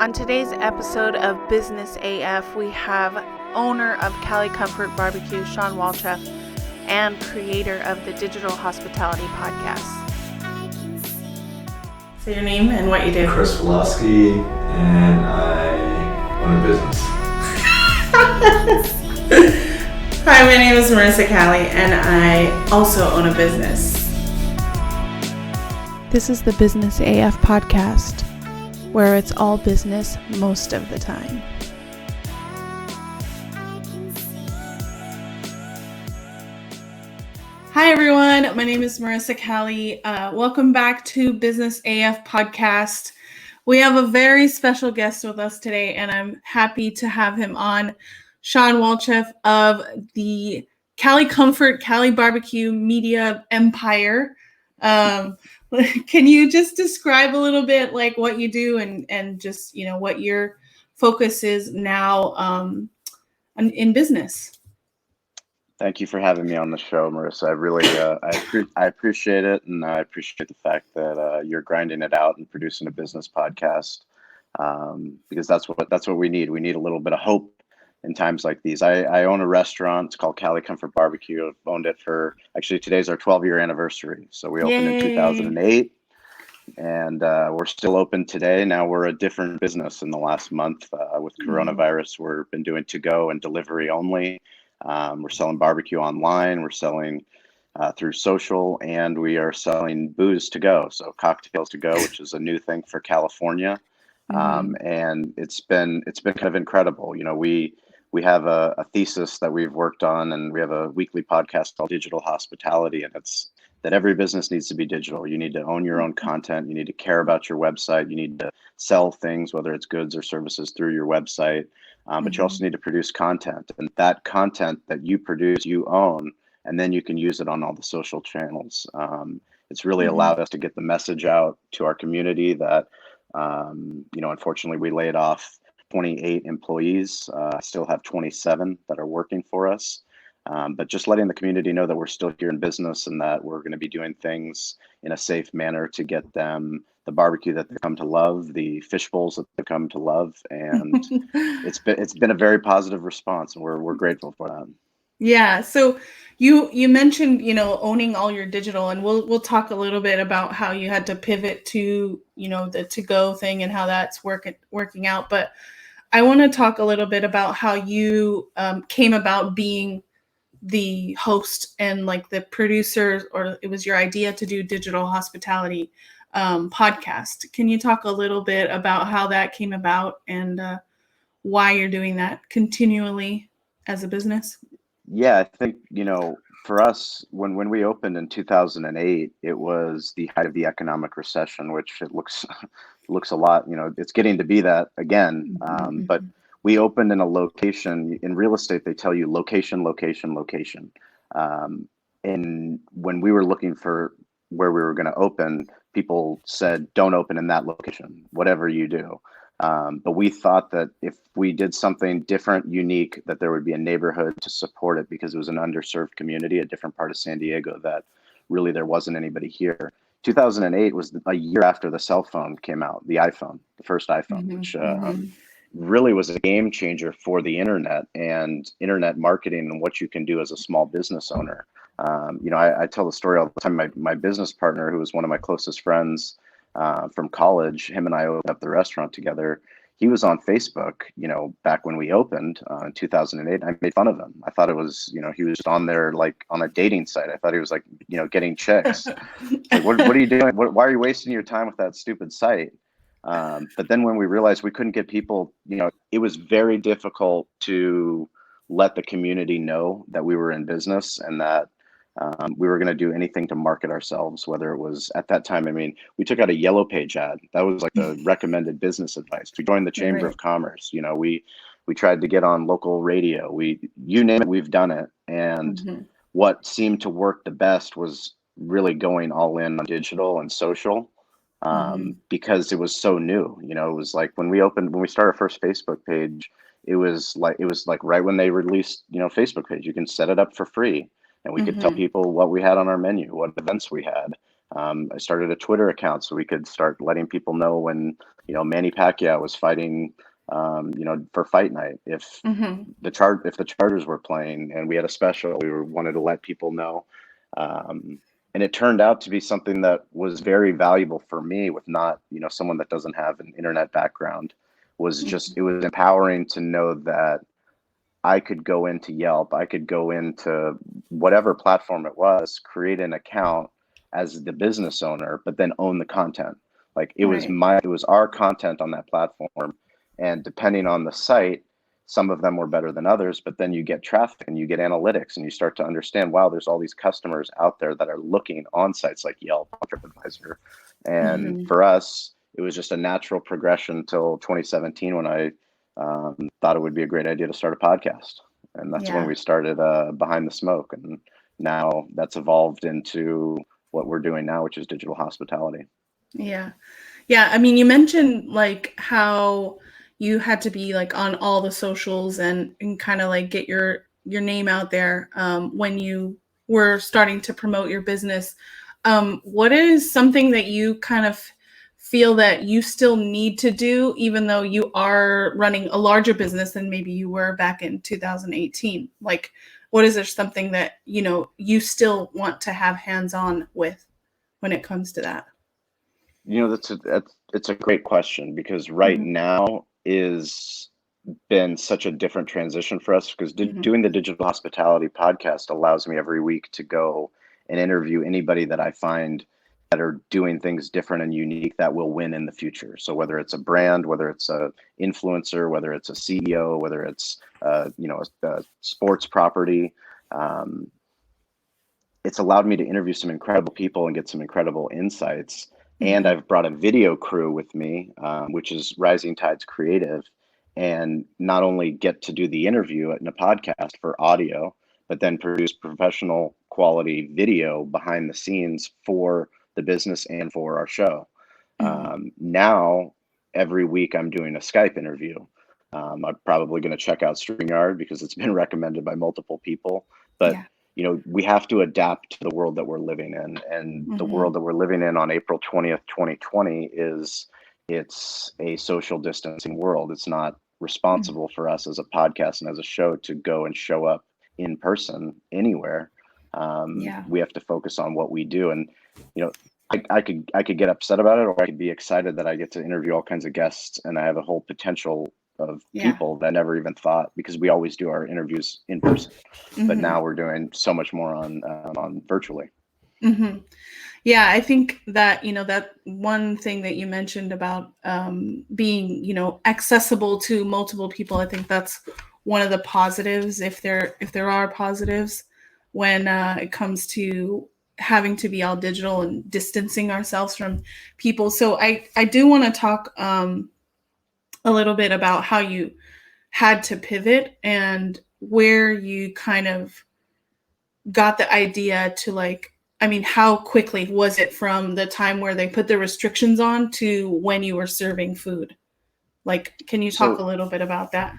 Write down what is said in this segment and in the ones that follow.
On today's episode of Business AF, we have owner of Cali Comfort BBQ, Shawn Walchef, and creator of the Digital Hospitality Podcast. Say your name and what you do. Chris Widlowski, and I own a business. Hi, my name is Marisa Cali, and I also own a business. This is the Business AF Podcast, where it's all business most of the time. Hi everyone, my name is Marisa Cali. Welcome back to Business AF Podcast. We have a very special guest with us today, and I'm happy to have him on. Shawn Walchef of the Cali Comfort Cali BBQ media empire. Can you just describe a little bit like what you do and just, you know, what your focus is now in business? Thank you for having me on the show, Marissa. I really I appreciate it, and I appreciate the fact that you're grinding it out and producing a business podcast, because that's what we need. We need a little bit of hope in times like these. I own a restaurant. It's called Cali Comfort BBQ. I've owned it for, actually today's our 12-year anniversary. So we opened in 2008, and we're still open today. Now we're a different business in the last month with coronavirus. We've been doing to-go and delivery only. We're selling barbecue online. We're selling through social, and we are selling booze to go. So cocktails to go, which is a new thing for California. And it's been kind of incredible. You know, we have a thesis that we've worked on, and we have a weekly podcast called Digital Hospitality, and it's that every business needs to be digital. You need to own your own content. You need to care about your website. You need to sell things, whether it's goods or services, through your website. But you also need to produce content, and that content that you produce, you own, and then you can use it on all the social channels. It's really allowed us to get the message out to our community that, you know, unfortunately we laid off 28 employees. I still have 27 that are working for us. But just letting the community know that we're still here in business and that we're going to be doing things in a safe manner to get them the barbecue that they've come to love, the fish bowls that they've come to love, and it's been a very positive response, and we're grateful for that. Yeah. So you mentioned, you know, owning all your digital, and we'll talk a little bit about how you had to pivot to, you know, the to-go thing and how that's working out. But I want to talk a little bit about how you came about being the host and like the producer, or it was your idea to do Digital Hospitality podcast. Can you talk a little bit about how that came about and why you're doing that continually as a business? Yeah, I think, you know, for us, when we opened in 2008, it was the height of the economic recession, which it looks a lot, you know, it's getting to be that again. But we opened in a location. In real estate, they tell you location, location, location. And when we were looking for where we were going to open, people said, don't open in that location, whatever you do. But we thought that if we did something different, unique, that there would be a neighborhood to support it, because it was an underserved community, a different part of San Diego that really there wasn't anybody here. 2008 was a year after the cell phone came out, the iPhone, the first iPhone, which really was a game changer for the internet and internet marketing and what you can do as a small business owner. You know, I tell the story all the time. My business partner, who was one of my closest friends from college, him and I opened up the restaurant together. He was on Facebook, you know, back when we opened in 2008. I made fun of him. I thought it was, you know, he was on there like on a dating site. I thought he was like, you know, getting chicks. Like, what are you doing? Why are you wasting your time with that stupid site? But then when we realized we couldn't get people, you know, it was very difficult to let the community know that we were in business and that we were going to do anything to market ourselves, whether it was at that time. I mean, we took out a yellow page ad. That was like the recommended business advice. We joined the Chamber of Commerce. You know, we tried to get on local radio. You name it, we've done it. And what seemed to work the best was really going all in on digital and social, because it was so new. You know, it was like when we started our first Facebook page, it was like right when they released, you know, Facebook page. You can set it up for free. And we could tell people what we had on our menu, what events we had. I started a Twitter account so we could start letting people know when, Manny Pacquiao was fighting, for fight night. If Mm-hmm. if the Chargers were playing and we had a special, wanted to let people know. And it turned out to be something that was very valuable for me with not, someone that doesn't have an internet background. It was empowering to know that I could go into Yelp, I could go into whatever platform it was, create an account as the business owner, but then own the content. Like it Right. was our content on that platform. And depending on the site, some of them were better than others, but then you get traffic and you get analytics and you start to understand, wow, there's all these customers out there that are looking on sites like Yelp, TripAdvisor. And Mm-hmm. for us, it was just a natural progression till 2017 when I thought it would be a great idea to start a podcast. And that's when Yeah. we started Behind the Smoke. And now that's evolved into what we're doing now, which is digital hospitality. Yeah. Yeah. I mean, you mentioned like how you had to be like on all the socials and kind of like get your name out there when you were starting to promote your business. What is something that you kind of feel that you still need to do, even though you are running a larger business than maybe you were back in 2018? Like, what is there something that, you still want to have hands on with when it comes to that? It's a great question because right Mhm, now is been such a different transition for us because mhm, doing the digital hospitality podcast allows me every week to go and interview anybody that I find that are doing things different and unique that will win in the future. So whether it's a brand, whether it's a influencer, whether it's a CEO, whether it's a sports property, um, it's allowed me to interview some incredible people and get some incredible insights. And mhm, I've brought a video crew with me, which is Rising Tides Creative, and not only get to do the interview in a podcast for audio, but then produce professional quality video behind the scenes for the business and for our show. mhm. Now, every week I'm doing a Skype interview. I'm probably going to check out StreamYard because it's been recommended by multiple people. But Yeah. we have to adapt to the world that we're living in, and the Mhm, world that we're living in on April 20th, 2020 it's a social distancing world. It's not mhm. responsible for us as a podcast and as a show to go and show up in person anywhere. Yeah. We have to focus on what we do. And, you know, I could get upset about it, or I could be excited that I get to interview all kinds of guests and I have a whole potential of Yeah. people that I never even thought, because we always do our interviews in person, but Mhm, now we're doing so much more on virtually. mhm. Yeah, I think that, that one thing that you mentioned about being, accessible to multiple people, I think that's one of the positives, if there are positives, when it comes to having to be all digital and distancing ourselves from people. So I do want to talk a little bit about how you had to pivot and where you kind of got the idea to like, I mean, how quickly was it from the time where they put the restrictions on to when you were serving food? Like, can you talk a So little bit about that?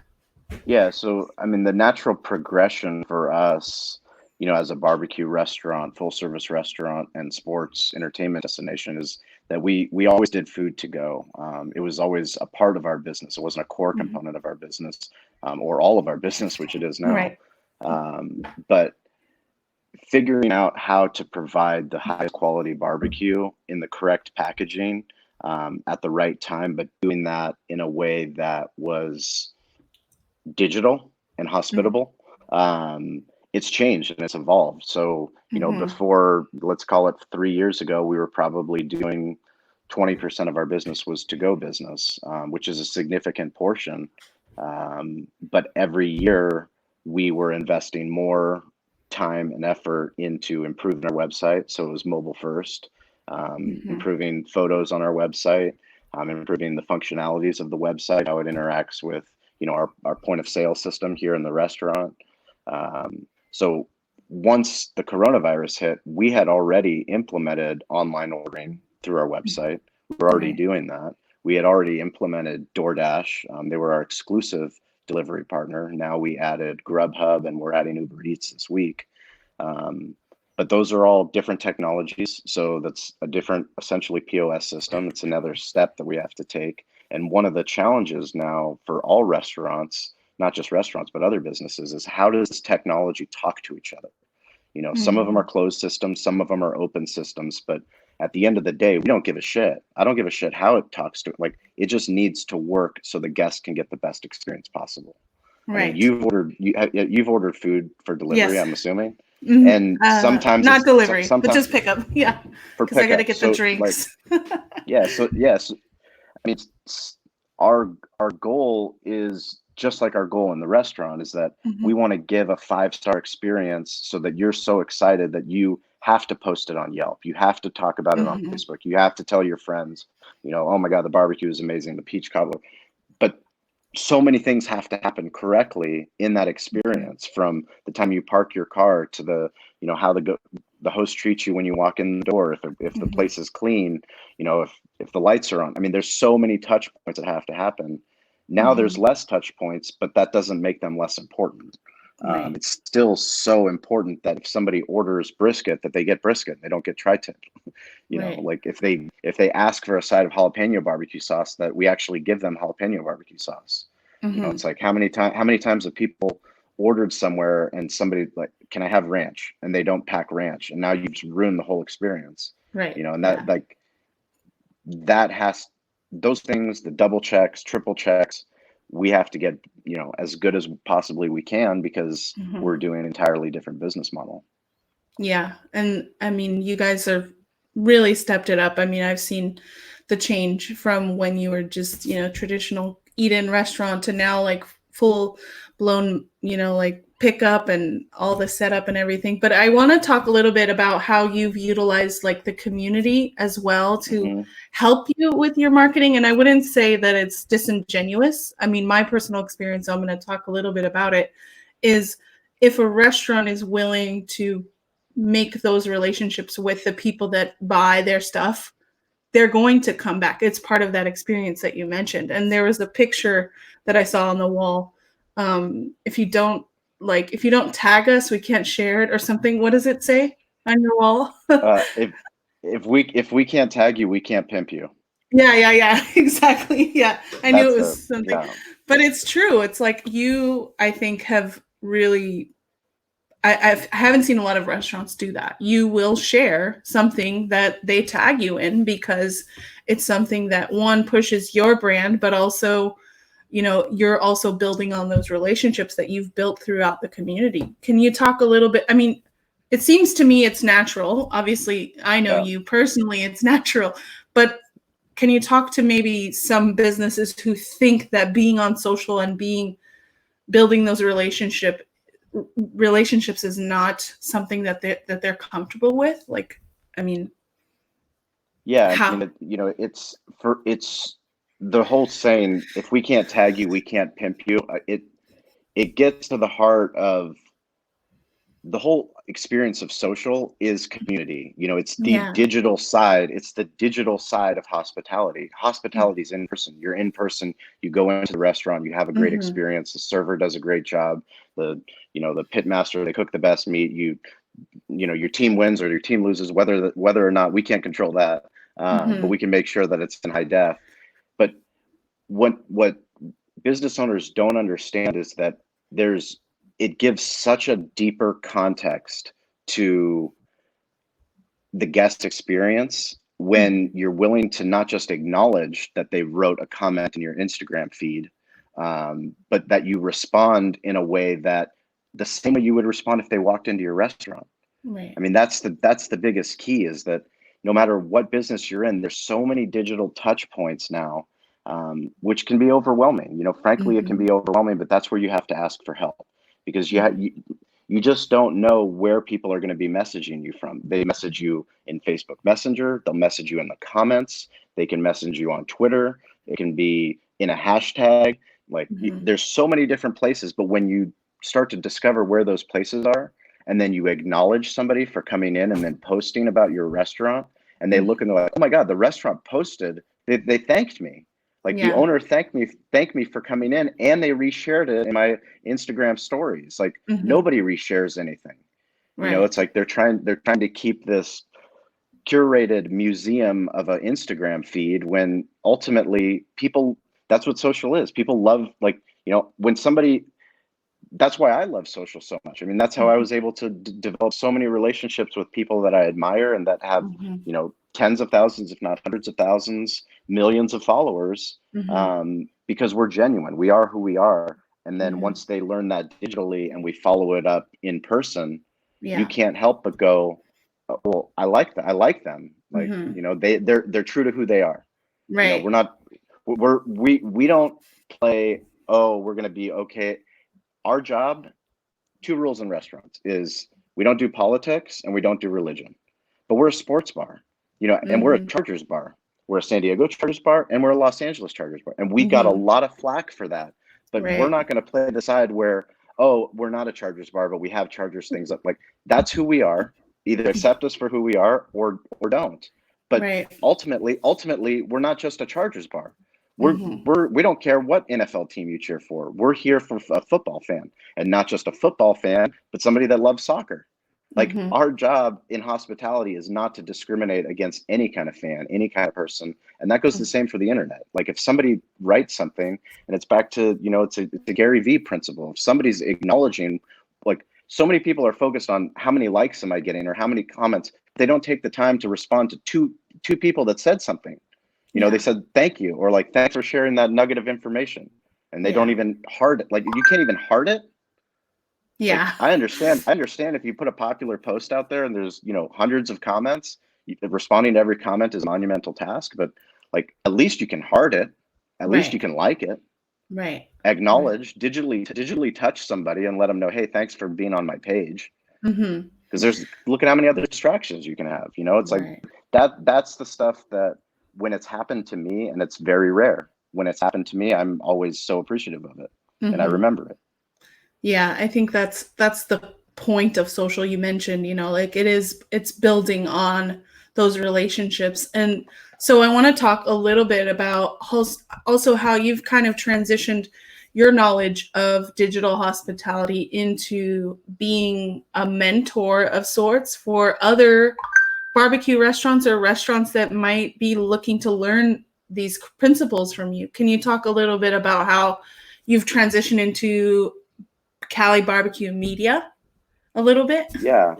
yeah, so I mean, the natural progression for us, as a barbecue restaurant, full service restaurant, and sports entertainment destination is that we always did food to go. It was always a part of our business. It wasn't a core Mhm. component of our business, or all of our business, which it is now. Right. But figuring out how to provide the highest quality barbecue in the correct packaging, at the right time, but doing that in a way that was digital and Mhm. hospitable. It's changed and it's evolved. So, Mhm. before, let's call it 3 years ago, we were probably doing 20% of our business was to go business, which is a significant portion. But every year we were investing more time and effort into improving our website. So it was mobile first, Mhm. improving photos on our website, improving the functionalities of the website, how it interacts with our point of sale system here in the restaurant. So once the coronavirus hit, we had already implemented online ordering through our website. We were already Right. doing that. We had already implemented DoorDash. They were our exclusive delivery partner. Now we added Grubhub and we're adding Uber Eats this week. Um, But those are all different technologies. So that's a different, essentially, POS system. It's another step that we have to take. And one of the challenges now for all restaurants, not just restaurants, but other businesses, is how does technology talk to each other? Some of them are closed systems, some of them are open systems, but at the end of the day, we don't give a shit. I don't give a shit how it talks to it. Like, it just needs to work so the guest can get the best experience possible. I mean, Right. you've ordered food for delivery, Yes. I'm assuming. Mhm. And sometimes Not delivery, but sometimes just pickup. Yeah. for Because I got to pickup. get the So like, drinks. yes. I mean, our goal is just like our goal in the restaurant, is that we Mhm. want to give a 5-star experience so that you're so excited that you have to post it on Yelp. You have to talk about it on Mhm. Facebook. You have to tell your friends, oh my God, the barbecue is amazing, the peach cobbler. But so many things have to happen correctly in that experience, from the time you park your car to how the host treats you when you walk in the door, if the Mhm. place is clean, if the lights are on. I mean, there's so many touch points that have to happen. Now there's Mhm. less touch points, but that doesn't make them less important. Right. It's still so important that if somebody orders brisket, that they get brisket, they don't get tri-tip. Right. Like if they ask for a side of jalapeno barbecue sauce, that we actually give them jalapeno barbecue sauce. Mhm. It's like, how many times have people ordered somewhere and somebody like, can I have ranch? And they don't pack ranch, and now you've just ruined the whole experience. Right. And that, Yeah. like, that has those things, the double checks, triple checks, we have to get, as good as possibly we can, because Mhm. we're doing an entirely different business model. Yeah. And I mean, you guys have really stepped it up. I mean, I've seen the change from when you were just, traditional eat-in restaurant to now like full blown, like pickup and all the setup and everything. But I want to talk a little bit about how you've utilized like the community as well to Hmm. help you with your marketing. And I wouldn't say that it's disingenuous. I mean, my personal experience, I'm going to talk a little bit about it, is if a restaurant is willing to make those relationships with the people that buy their stuff, they're going to come back. It's part of that experience that you mentioned. And there was a picture that I saw on the wall. If you don't tag us, we can't share it or something. What does it say on your wall? If we can't tag you, we can't pimp you. Yeah, exactly. Yeah, I knew it That's was something, yeah. but it's true. It's like you, I think, have really. I haven't seen a lot of restaurants do that. You will share something that they tag you in because it's something that, one, pushes your brand, but also, you're also building on those relationships that you've built throughout the community. Can you talk a little bit? I mean, it seems to me it's natural. Obviously, I know Yeah. you personally, it's natural, but can you talk to maybe some businesses who think that being on social and building those relationships is not something that they're comfortable with? Like, I mean, Yeah, I mean, how? it's the whole saying, if we can't tag you, we can't pimp you. It gets to the heart of the whole experience of social is community. It's the Yeah. digital side. It's the digital side of hospitality. Hospitality is in person. You're in person. You go into the restaurant. You have a great Mm-hmm. experience. The server does a great job. The pit master, they cook the best meat. Your team wins or your team loses, whether or not we can't control that, but Mm-hmm. we can make sure that it's in high def. But what business owners don't understand is that it gives such a deeper context to the guest experience when Mm-hmm. you're willing to not just acknowledge that they wrote a comment in your Instagram feed, but that you respond in a way that the same way you would respond if they walked into your restaurant. Right. I mean, that's the biggest key, is that no matter what business you're in, there's so many digital touch points now, which can be overwhelming. Frankly, it can Mm-hmm. be overwhelming, but that's where you have to ask for help, because Mm-hmm. you just don't know where people are going to be messaging you from. They message you in Facebook Messenger. They'll message you in the comments. They can message you on Twitter. It can be in a hashtag. Like, Mm-hmm. there's so many different places, but when you start to discover where those places are, and then you acknowledge somebody for coming in and then posting about your restaurant, and they look and they're like, oh my God, the restaurant posted, they thanked me. Like, the Yeah. owner thanked me for coming in, and they reshared it in my Instagram stories. Like, Mm-hmm. nobody reshares anything. You know, it's like they're trying to keep this curated museum of an Instagram feed when ultimately people, that's what social is. People love, like, you know, when somebody, that's why I love social so much. I mean, that's how I was able to develop so many relationships with people that I admire and that have, you know, tens of thousands, if not hundreds of thousands, millions of followers, because we're genuine. We are who we are. And then once they learn that digitally and we follow it up in person, you can't help but go, "Oh, well, I like that. I like them. Like, you know, they're true to who they are. Right. You know, we don't play, oh, we're going to be okay. Our job, two rules in restaurants is we don't do politics and we don't do religion, but we're a sports bar, you know, and we're a Chargers bar. We're a San Diego Chargers bar and we're a Los Angeles Chargers bar. And we got a lot of flack for that, but we're not going to play the side where, oh, we're not a Chargers bar, but we have Chargers things up. Like, that's who we are. Either accept us for who we are or don't. But ultimately, we're not just a Chargers bar. We don't care what NFL team you cheer for. We're here for a football fan, and not just a football fan, but somebody that loves soccer. Like, our job in hospitality is not to discriminate against any kind of fan, any kind of person. And that goes the same for the internet. Like, if somebody writes something, and it's back to, you know, it's a Gary Vee principle. If somebody's acknowledging, like, so many people are focused on how many likes am I getting or how many comments. They don't take the time to respond to two people that said something. You know, they said, thank you, or like, thanks for sharing that nugget of information. And they don't even heart it. Like, you can't even heart it. Yeah. Like, I understand if you put a popular post out there and there's, you know, hundreds of comments, responding to every comment is a monumental task, but like, at least you can heart it. At least you can like it. Right. Acknowledge, digitally touch somebody and let them know, hey, thanks for being on my page. Because look at how many other distractions you can have. You know, it's like that's the stuff that, when it's happened to me, and it's very rare, when it's happened to me, I'm always so appreciative of it, and I remember it. Yeah, I think that's the point of social. You mentioned, you know, like, it's building on those relationships. And so I want to talk a little bit about also how you've kind of transitioned your knowledge of digital hospitality into being a mentor of sorts for other barbecue restaurants or restaurants that might be looking to learn these principles from you. Can you talk a little bit about how you've transitioned into Cali BBQ media a little bit? Yeah.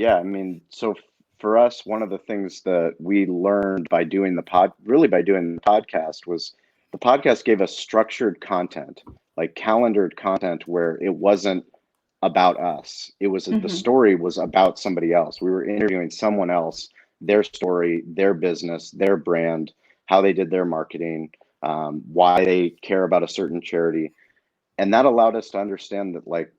I mean, so for us, one of the things that we learned by doing the podcast was the podcast gave us structured content, like calendared content, where it wasn't about us. It was the story was about somebody else. We were interviewing someone else, their story, their business, their brand, how they did their marketing, why they care about a certain charity. And that allowed us to understand that, like,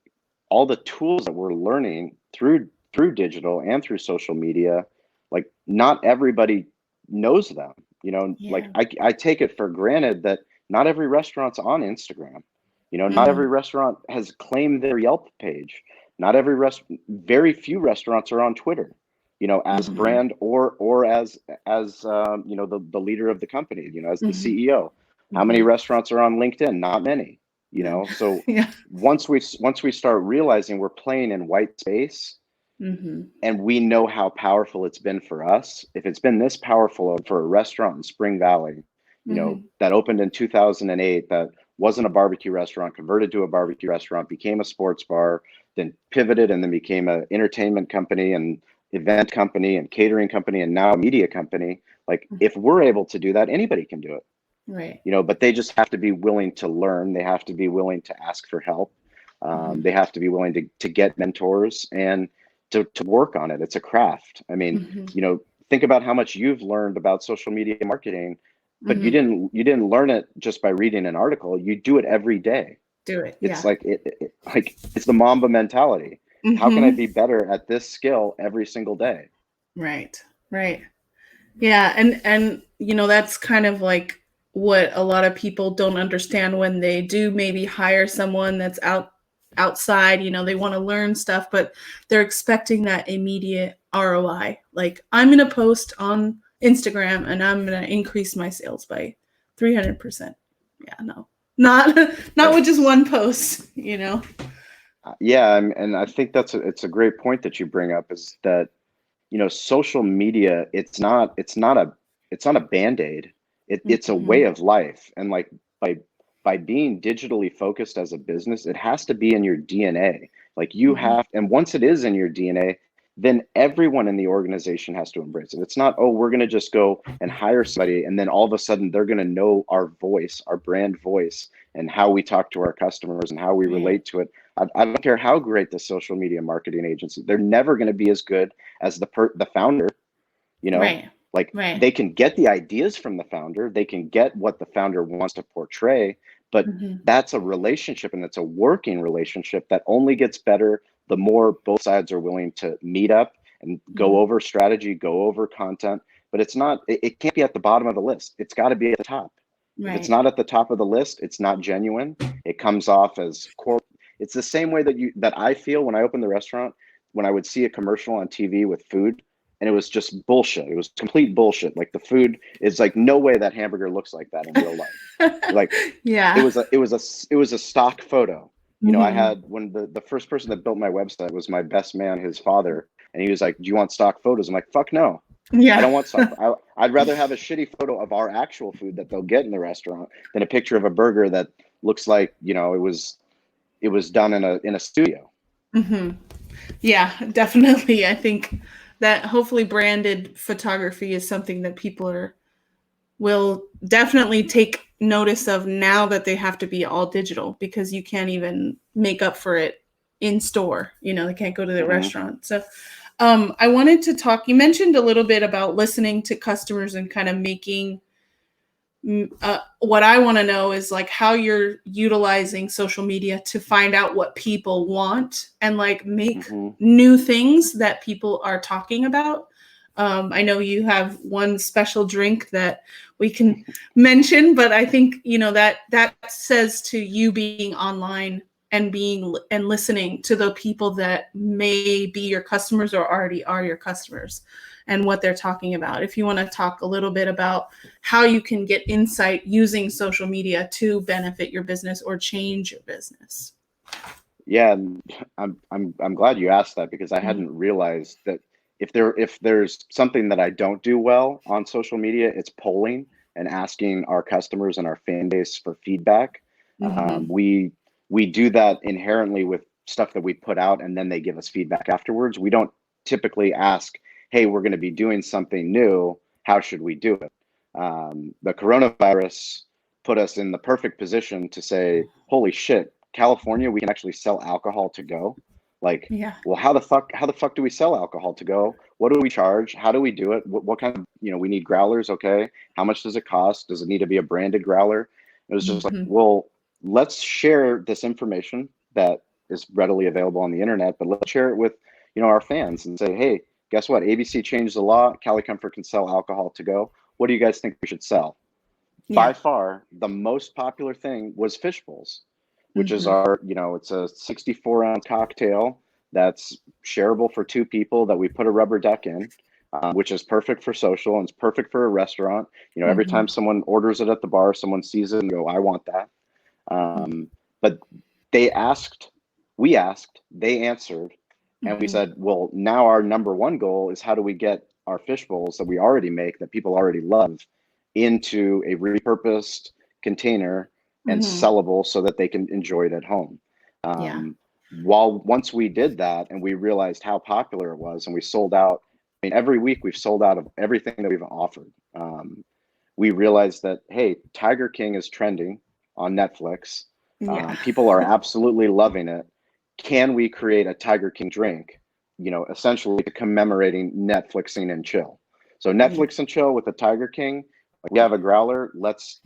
all the tools that we're learning through digital and through social media, like, not everybody knows them. You know, like, I take it for granted that not every restaurant's on Instagram. You know, not every restaurant has claimed their Yelp page. Not every very few restaurants are on Twitter, you know, as a brand or as you know, the leader of the company, you know, as the CEO. How many restaurants are on LinkedIn? Not many, you know. So once we start realizing we're playing in white space, and we know how powerful it's been for us. If it's been this powerful for a restaurant in Spring Valley, you know, that opened in 2008, that wasn't a barbecue restaurant, converted to a barbecue restaurant, became a sports bar, then pivoted, and then became an entertainment company and event company and catering company, and now a media company. Like, if we're able to do that, anybody can do it. Right. You know, but they just have to be willing to learn. They have to be willing to ask for help. They have to be willing to get mentors and to work on it. It's a craft. I mean, you know, think about how much you've learned about social media marketing, but you didn't learn it just by reading an article. You do it every day. Do it. It's like like, it's the Mamba mentality. How can I be better at this skill every single day? Right. Yeah, and you know, that's kind of like what a lot of people don't understand when they do maybe hire someone that's outside. You know, they want to learn stuff, but they're expecting that immediate ROI. Like, I'm going to post on Instagram and I'm going to increase my sales by 300%. Yeah, no, not with just one post, you know? Yeah, and I think it's a great point that you bring up, is that, social media, it's not a band-aid. It's a way Mhm. of life. And like, by being digitally focused as a business, it has to be in your DNA. Like, Mhm. and once it is in your DNA, then everyone in the organization has to embrace it. It's not, oh, we're going to just go and hire somebody and then all of a sudden they're going to know our voice, our brand voice, and how we talk to our customers and how we Right. relate to it. I don't care how great the social media marketing agency, they're never going to be as good as the founder. you know Right. like, Right. they can get the ideas from the founder, they can get what the founder wants to portray, but Mhm. that's a relationship, and it's a working relationship that only gets better the more both sides are willing to meet up and go Mhm. over strategy, go over content. But it can't be at the bottom of the list, it's got to be at the top. If it's Right. not at the top of the list, it's not genuine. It comes off as core. It's the same way that I feel when I open the restaurant, when I would see a commercial on TV with food, and it was just bullshit. It was complete bullshit. Like, the food is like, no way that hamburger looks like that in real life. Like, it Yeah. was a stock photo. I Mhm. had, when the first person that built my website was my best man, his father, and he was like, "Do you want stock photos?" I'm like, "Fuck no. I Yeah. don't want stock. I'd rather have a shitty photo of our actual food that they'll get in the restaurant than a picture of a burger that looks like, it was done in a studio." Mhm. Yeah, definitely. I think that hopefully branded photography is something that people will definitely take notice of now that they have to be all digital because you can't even make up for it in store. They can't go to the Hmm. restaurant. So, I wanted to talk. You mentioned a little bit about listening to customers and kind of making. What I want to know is like how you're utilizing social media to find out what people want and like make Hmm. new things that people are talking about. I know you have one special drink that we can mention, but I think that says to you being online and being and listening to the people that may be your customers or already are your customers and what they're talking about. If you want to talk a little bit about how you can get insight using social media to benefit your business or change your business. Yeah, and I'm glad you asked that, because I Mhm. hadn't realized that if there's something that I don't do well on social media, it's polling and asking our customers and our fan base for feedback. Mhm. We do that inherently with stuff that we put out, and then they give us feedback afterwards. We don't typically ask, "Hey, we're going to be doing something new. How should we do it?" The coronavirus put us in the perfect position to say, "Holy shit, California, we can actually sell alcohol to go." Like, Yeah. well, how the fuck do we sell alcohol to go? What do we charge? How do we do it? What kind of, we need growlers, okay? How much does it cost? Does it need to be a branded growler? It was just like, Mhm. well, let's share this information that is readily available on the internet, but let's share it with, our fans, and say, "Hey, guess what? ABC changed the law. Cali Comfort can sell alcohol to go. What do you guys think we should sell?" By Yeah. far, the most popular thing was fish bowls, which is Mhm. it's a 64-ounce cocktail that's shareable for two people that we put a rubber duck in, which is perfect for social, and it's perfect for a restaurant. Every time Mhm. someone orders it at the bar, someone sees it and go, "I want that." Um, but they asked, we asked, they answered, and we Mhm. said, well, now our number one goal is, how do we get our fish bowls that we already make, that people already love, into a repurposed container and Mhm. sellable so that they can enjoy it at home. Yeah. Once we did that and we realized how popular it was, and we sold out, I mean, every week we've sold out of everything that we've offered. We realized that, hey, Tiger King is trending on Netflix. Yeah. People are absolutely loving it. Can we create a Tiger King drink, essentially commemorating Netflixing and chill? So Mm. Netflix and chill with the Tiger King. We have a growler. Let's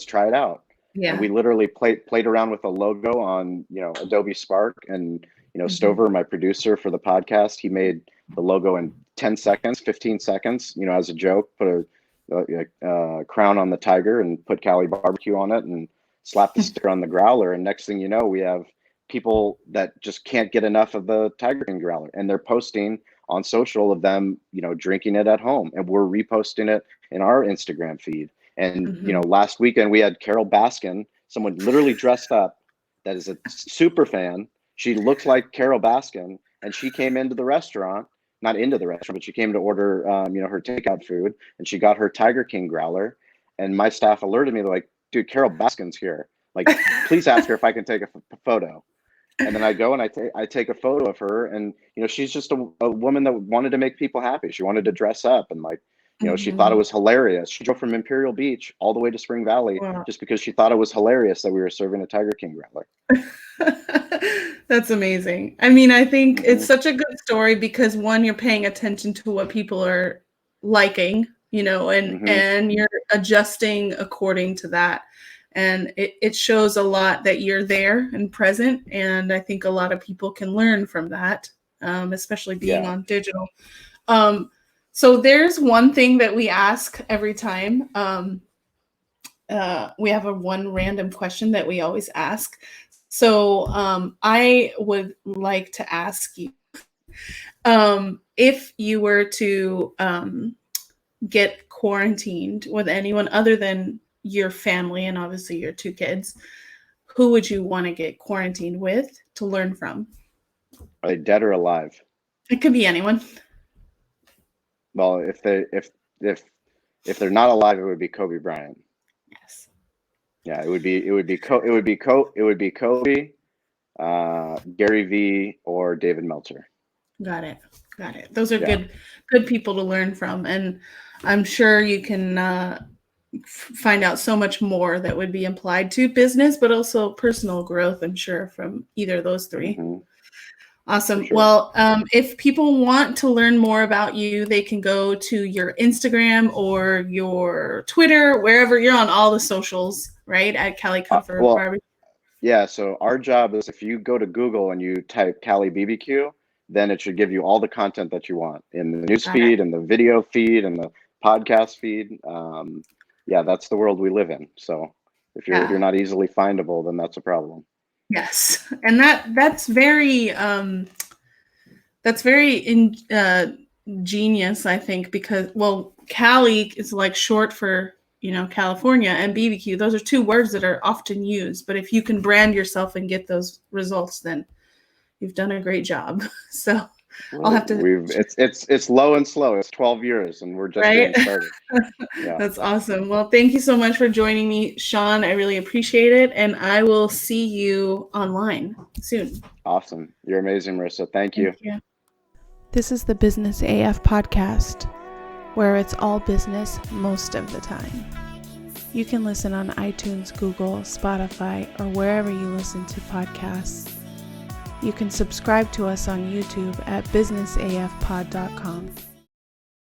try it out. And Yeah. we literally played around with a logo on, Adobe Spark, and Mhm. Stover, my producer for the podcast, he made the logo in 10 seconds, 15 seconds, as a joke. Put a crown on the tiger and put Cali BBQ on it, and slap the sticker on the growler. And next thing you know, we have people that just can't get enough of the Tiger King growler, and they're posting on social of them, drinking it at home, and we're reposting it in our Instagram feed. And Mhm. last weekend we had Carol Baskin, someone literally dressed up, that is a super fan. She looked like Carol Baskin, and she came into the restaurant, not into the restaurant, but she came to order, her takeout food, and she got her Tiger King growler. And my staff alerted me, they're like, dude, Carol Baskin's here. Like, please ask her if I can take a photo. And then I go and I take a photo of her, and she's just a woman that wanted to make people happy. She wanted to dress up, and she thought it was hilarious. She drove from Imperial Beach all the way to Spring Valley Wow. just because she thought it was hilarious that we were serving a Tiger King growler. That's amazing. I mean, I think it's such a good story because one, you're paying attention to what people are liking, and you're adjusting according to that. And it shows a lot that you're there and present. And I think a lot of people can learn from that, especially being on digital. So there's one thing that we ask every time. We have one random question that we always ask. So I would like to ask you, if you were to get quarantined with anyone other than your family and obviously your 2 kids, who would you want to get quarantined with to learn from? Are they dead or alive? It could be anyone. Well, if they're not alive, it would be Kobe Bryant. Yes. Yeah, it would be Kobe, Gary Vee, or David Meltzer. Got it. Those are good people to learn from, and I'm sure you can find out so much more that would be applied to business, but also personal growth, I'm sure, from either of those 3. Awesome. Sure. Well, if people want to learn more about you, they can go to your Instagram or your Twitter, wherever you're on all the socials, right? At Cali Comfort BBQ. Yeah. So our job is, if you go to Google and you type Cali BBQ, then it should give you all the content that you want in the news feed and the video feed and the podcast feed. That's the world we live in. So if you're not easily findable, then that's a problem. Yes, and that's very genius, I think, because Cali is like short for California, and BBQ. Those are 2 words that are often used. But if you can brand yourself and get those results, then you've done a great job. So I'll have to. It's low and slow. It's 12 years, and we're just getting started. Yeah. That's awesome. Well, thank you so much for joining me, Shawn. I really appreciate it, and I will see you online soon. Awesome. You're amazing, Marisa. Thank you. This is the Business AF podcast, where it's all business most of the time. You can listen on iTunes, Google, Spotify, or wherever you listen to podcasts. You can subscribe to us on YouTube at businessafpod.com.